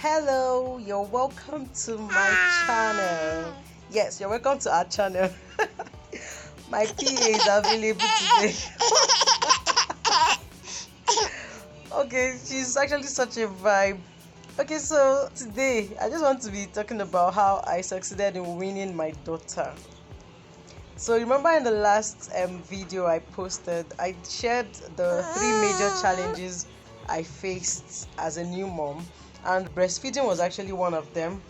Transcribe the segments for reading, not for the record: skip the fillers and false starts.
Hello, you're welcome to my channel. Yes, you're welcome to our channel. My PA is available today. Okay, she's actually such a vibe. Okay, so today I just want to be talking about how I succeeded in weaning my daughter. So remember in the last video I posted, I shared the 3 major challenges I faced as a new mom, and breastfeeding was actually one of them.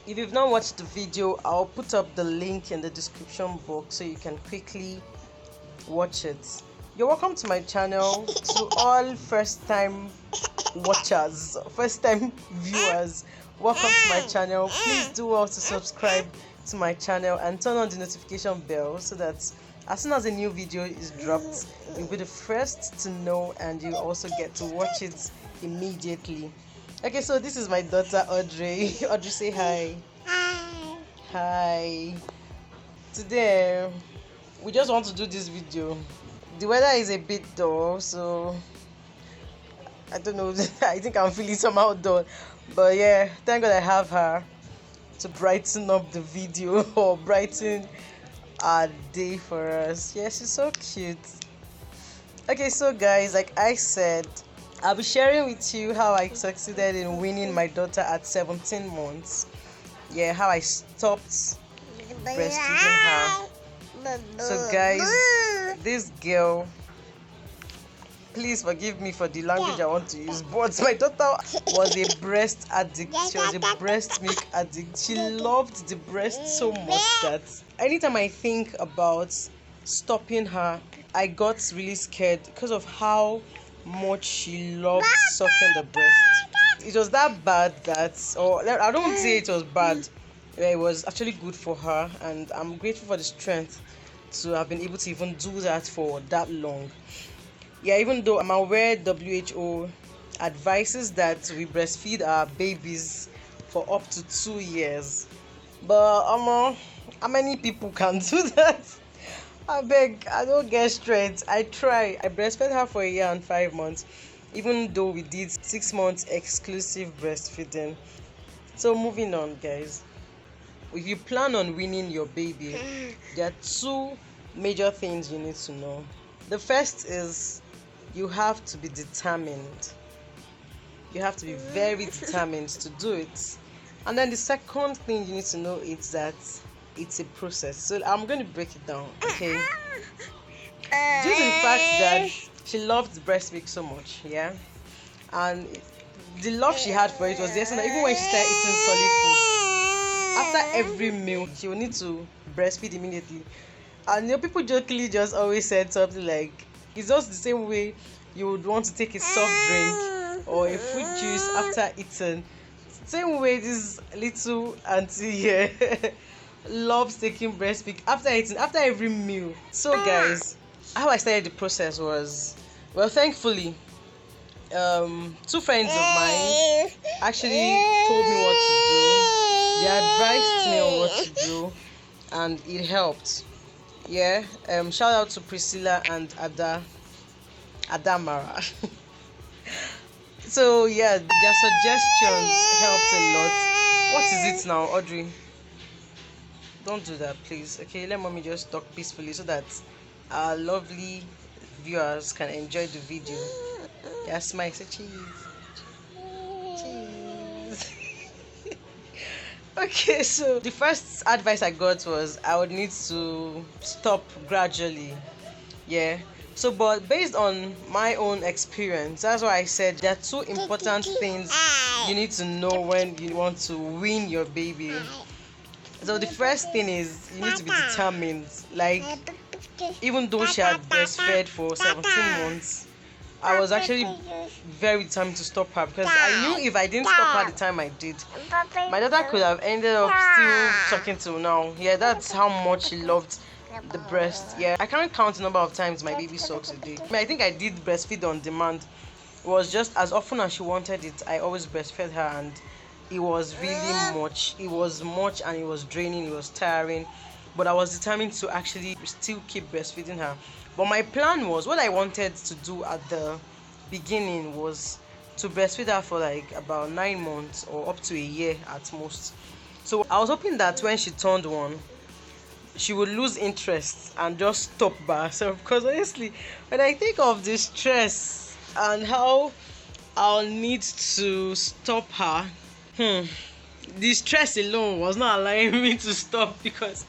If you've not watched the video, I'll put up the link in the description box so you can quickly watch it. You're welcome to my channel. To all first-time watchers, first-time viewers, welcome to my channel. Please do well to subscribe to my channel and turn on the notification bell so that as soon as a new video is dropped, you'll be the first to know and you also get to watch it immediately. Okay, so this is my daughter Audrey. Audrey, say hi. Hi. Hi. Today we just want to do this video. The weather is a bit dull, so I don't know. I think I'm feeling somehow dull, but yeah, thank God I have her to brighten up the video or brighten our day for us. Yeah, she's so cute. Okay, so guys, like I said, I'll be sharing with you how I succeeded in weaning my daughter at 17 months. Yeah, how I stopped breastfeeding her. So guys, this girl, please forgive me for the language I want to use, but my daughter was a breast addict. She was a breast milk addict. She loved the breast so much that anytime I think about stopping her, I got really scared because of how much she loved sucking the breast. It was that bad that, or I don't say it was bad, it was actually good for her, and I'm grateful for the strength to have been able to even do that for that long. Yeah, even though I'm aware WHO advises that we breastfeed our babies for up to 2 years, but how many people can do that? I beg, I don't get straight. I try. I breastfed her for 1 year and 5 months, even though we did 6 months exclusive breastfeeding. So moving on, guys. If you plan on weaning your baby, there are 2 major things you need to know. The first is you have to be determined. You have to be very determined to do it. And then the second thing you need to know is that it's a process. So I'm going to break it down, okay? Due to the fact that she loved breast milk so much, yeah, and the love she had for it was there. So even when she started eating solid food, after every meal, she would need to breastfeed immediately. And people jokingly just always said something like, it's just the same way you would want to take a soft drink or a fruit juice after eating. Same way this little auntie here loves taking breast milk after eating, after every meal. So guys, how I started the process was, well, thankfully 2 friends of mine actually told me what to do. They advised me on what to do, and it helped. Yeah, shout out to Priscilla and Adamara. So yeah, their suggestions helped a lot. What is it now, Audrey? Don't do that, please. Okay, let mommy just talk peacefully so that our lovely viewers can enjoy the video. Yeah, smile, say cheese. Cheese. Okay, so the first advice I got was I would need to stop gradually. Yeah. So, but based on my own experience, that's why I said there are 2 important things you need to know when you want to wean your baby. So the first thing is you need to be determined. Like, even though she had breastfed for 17 months, I was actually very determined to stop her because I knew if I didn't stop her the time I did, my daughter could have ended up still sucking till now. Yeah, that's how much she loved the breast. Yeah, I can't count the number of times my baby sucks a day. I think I did breastfeed on demand. It was just as often as she wanted it, I always breastfed her, and it was really much. It was much, and it was draining, it was tiring, but I was determined to actually still keep breastfeeding her. But my plan was, what I wanted to do at the beginning was to breastfeed her for like about 9 months or up to a year at most. So I was hoping that when she turned 1, she would lose interest and just stop by herself. Because honestly, when I think of the stress and how I'll need to stop her, the stress alone was not allowing me to stop, because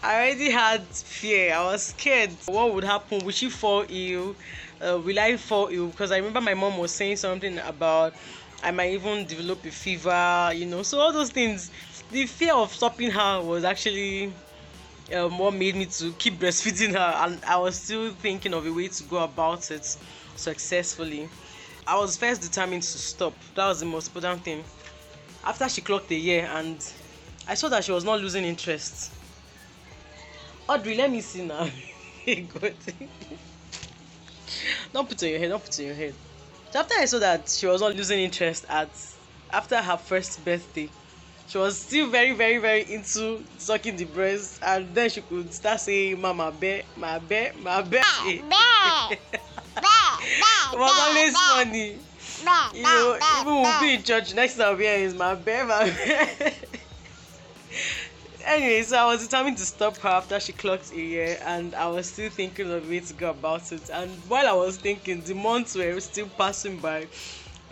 I already had fear. I was scared. What would happen? Will she fall ill? Will I fall ill? Because I remember my mom was saying something about I might even develop a fever, So all those things, the fear of stopping her was actually what made me to keep breastfeeding her, and I was still thinking of a way to go about it successfully. I was first determined to stop. That was the most important thing. After she clocked a year and I saw that she was not losing interest. Audrey, let me see now. God. Don't put on your head. So after I saw that she was not losing interest after her first birthday, she was still very, very, very into sucking the breast, and then she could start saying, "Mama, bear, my bear, my bear." It was always funny. Even we'll be in church, next time here is my bear, my bear. Anyway, so I was determined to stop her after she clocked a year, and I was still thinking of a way to go about it. And while I was thinking, the months were still passing by.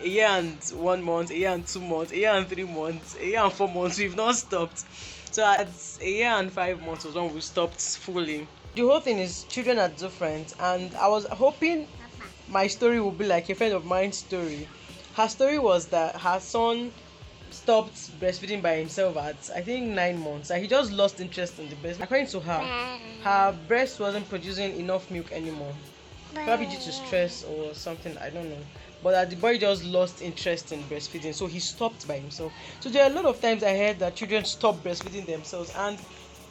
A year and 1 month, a year and 2 months, a year and 3 months, a year and 4 months. We've not stopped. So at a year and 5 months was when we stopped fully. The whole thing is children are different, and I was hoping my story would be like a friend of mine's story. Her story was that her son stopped breastfeeding by himself at I think 9 months, and he just lost interest in the breast. According to her, her breast wasn't producing enough milk anymore, probably due to stress or something, I don't know. But that the boy just lost interest in breastfeeding, so he stopped by himself. So there are a lot of times I heard that children stop breastfeeding themselves, and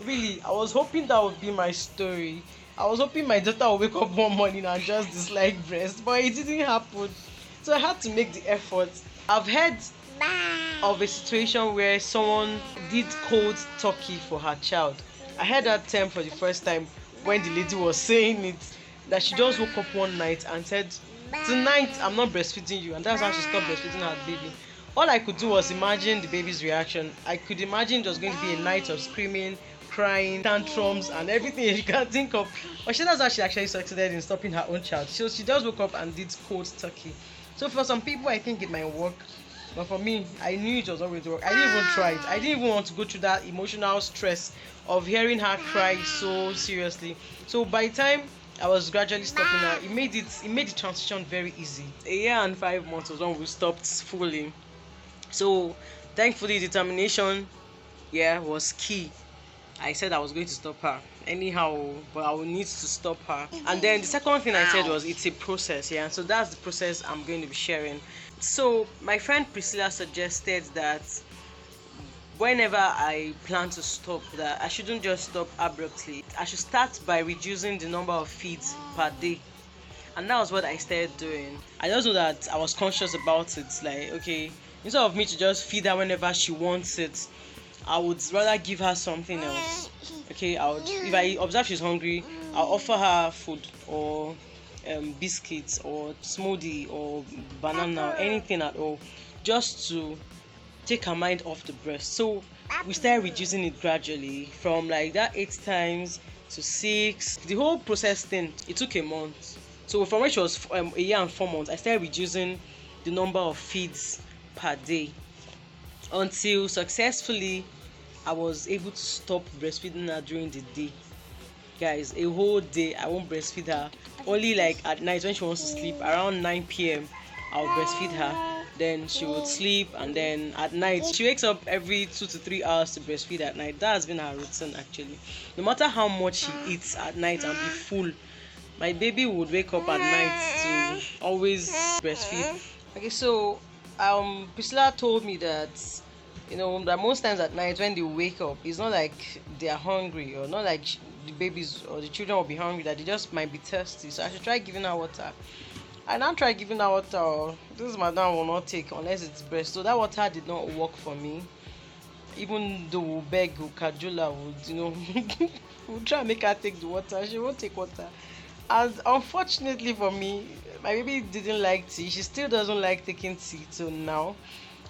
really, I was hoping that would be my story. I was hoping my daughter would wake up one morning and just dislike breast, but it didn't happen. So I had to make the effort. I've heard of a situation where someone did cold turkey for her child. I heard that term for the first time when the lady was saying it, that she just woke up one night and said, "Tonight I'm not breastfeeding you," and that's how she stopped breastfeeding her baby. All I could do was imagine the baby's reaction. I could imagine it was going to be a night of screaming, crying, tantrums, and everything you can think of. But that's how she actually succeeded in stopping her own child. So she just woke up and did cold turkey. So for some people, I think it might work. But for me, I knew it was not going to work. I didn't even try it. I didn't even want to go through that emotional stress of hearing her cry so seriously. So by the time I was gradually stopping her, it made the transition very easy. A year and 5 months was when we stopped fully. So thankfully, determination, was key. I said I was going to stop her anyhow, but I would need to stop her. And then the second thing I said was it's a process, and so that's the process I'm going to be sharing. So my friend Priscilla suggested that whenever I plan to stop, that I shouldn't just stop abruptly. I should start by reducing the number of feeds per day. And that was what I started doing. I just know that I was conscious about it. Like, okay, instead of me to just feed her whenever she wants it, I would rather give her something else. Okay, if I observe she's hungry, I'll offer her food or biscuits or smoothie or banana or anything at all, just to take her mind off the breast. So we started reducing it gradually from like that 8 times to 6. The whole process thing, it took a month. So from when she was a year and 4 months, I started reducing the number of feeds per day until successfully I was able to stop breastfeeding her during the day. Guys, a whole day I won't breastfeed her. Only like at night when she wants to sleep, around 9 p.m. I'll breastfeed her. Then she would sleep, and then at night she wakes up every 2 to 3 hours to breastfeed at night. That has been her routine actually. No matter how much she eats at night and be full, my baby would wake up at night to always breastfeed. Okay, so Priscilla told me that that most times at night when they wake up, it's not like they are hungry, or not like the babies or the children will be hungry, that they just might be thirsty. So I should try giving her water. I now tried giving her water. This madam will not take unless it's breast. So that water did not work for me. Even though we beg, Kajula would, we'll try and make her take the water. She won't take water. And unfortunately for me, my baby didn't like tea. She still doesn't like taking tea till now.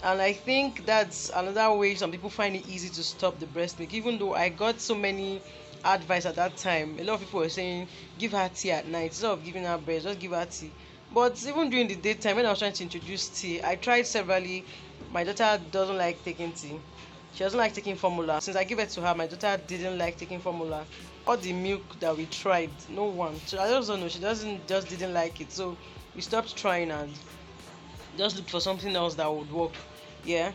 And I think that's another way some people find it easy to stop the breast milk. Even though I got so many advice at that time, a lot of people were saying give her tea at night instead of giving her breast, just give her tea. But even during the daytime, when I was trying to introduce tea, I tried severally. My daughter doesn't like taking tea. She doesn't like taking formula. Since I gave it to her, my daughter didn't like taking formula. All the milk that we tried, no one. So I just don't know. She doesn't just didn't like it. So we stopped trying and just looked for something else that would work. Yeah.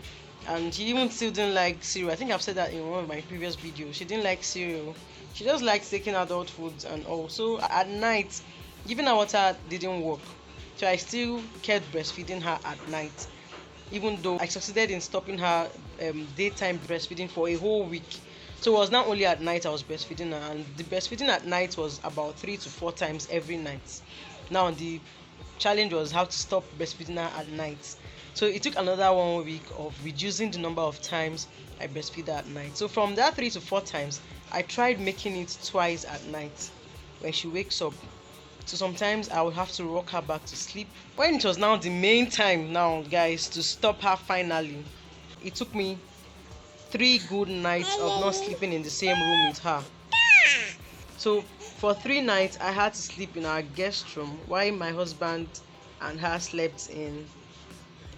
And she even still didn't like cereal. I think I've said that in one of my previous videos. She didn't like cereal. She just likes taking adult foods and all. So at night, giving her water didn't work. So I still kept breastfeeding her at night, even though I succeeded in stopping her daytime breastfeeding for a whole week. So it was not only at night I was breastfeeding her, and the breastfeeding at night was about 3 to 4 times every night. Now the challenge was how to stop breastfeeding her at night. So it took another 1 week of reducing the number of times I breastfeed her at night. So from that 3 to 4 times, I tried making it twice at night when she wakes up. So sometimes I would have to rock her back to sleep. When it was now the main time now, guys, to stop her finally, it took me 3 good nights of not sleeping in the same room with her. So for 3 nights, I had to sleep in our guest room while my husband and her slept in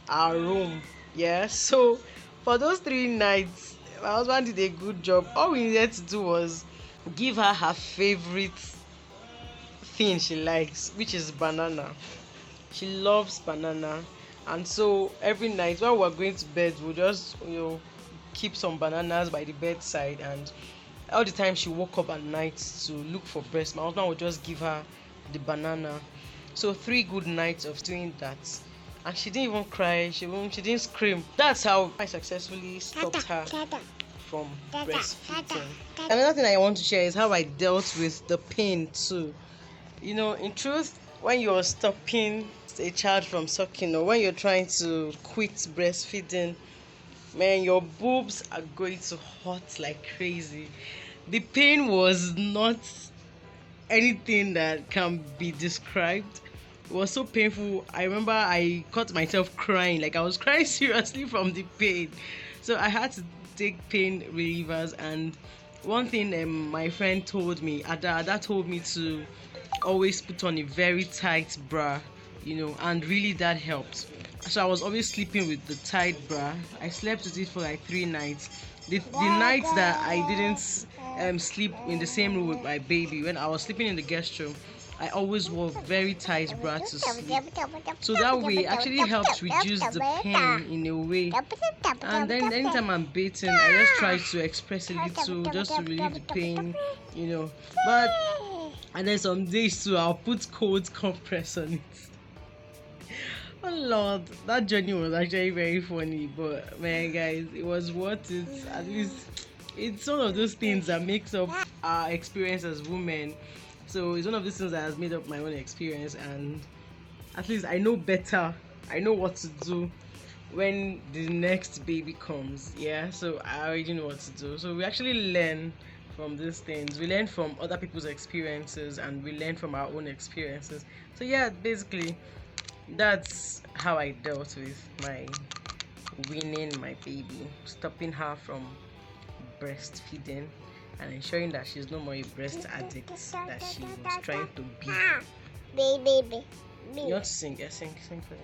our room. Yeah, so for those 3 nights, my husband did a good job. All we needed to do was give her her favorite thing she likes, which is banana. She loves banana, and so every night while we're going to bed, we'll just keep some bananas by the bedside, and all the time she woke up at night to look for breast, my husband would just give her the banana. So 3 good nights of doing that, and she didn't even cry, she didn't scream. That's how I successfully stopped her from breastfeeding. Another thing I want to share is how I dealt with the pain too. In truth, when you're stopping a child from sucking, or when you're trying to quit breastfeeding, man, your boobs are going to hurt like crazy. The pain was not anything that can be described. It was so painful. I remember I caught myself crying, like I was crying seriously from the pain. So I had to take pain relievers, and one thing my friend told me, Ada told me to always put on a very tight bra, and really that helped. So I was always sleeping with the tight bra. I slept with it for like 3 nights. The nights that I didn't sleep in the same room with my baby, when I was sleeping in the guest room, I always wore very tight bra to sleep. So that way it actually helps reduce the pain in a way. And then anytime I'm bathing, I just try to express a little just to relieve the pain, But and then some days too, I'll put cold compress on it. Oh Lord, that journey was actually very funny, but man, guys, it was worth it. At least it's one of those things that makes up our experience as women. So it's one of those things that has made up my own experience, and at least I know better. I know what to do when the next baby comes. Yeah, so I already know what to do. So we actually learn from these things. We learn from other people's experiences, and we learn from our own experiences. So yeah, basically that's how I dealt with my weaning my baby, stopping her from breastfeeding and ensuring that she's no more a breast addict that she was trying to be. Baby. You want to sing? Yeah, sing for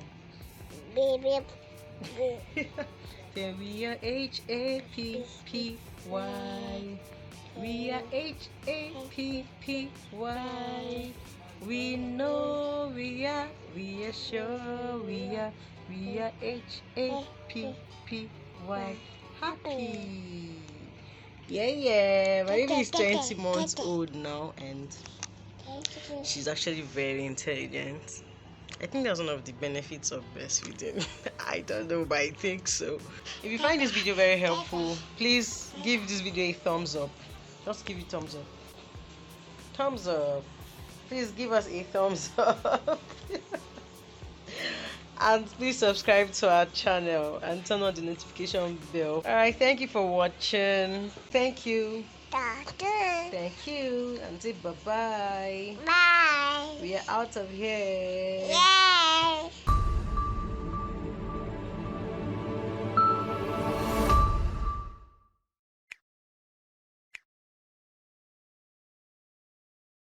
Baby. Then we are HAPPY. We are HAPPY. We know we are sure we are HAPPY. Happy. Yeah. My baby is 20 months old now, and she's actually very intelligent. I think that's one of the benefits of breastfeeding. I don't know, but I think so. If you find this video very helpful, please give this video a thumbs up. Just give it thumbs up. Thumbs up. Please give us a thumbs up. And please subscribe to our channel and turn on the notification bell. Alright, thank you for watching. Thank you. Thank you. And say bye-bye. Bye. We are out of here. Yeah.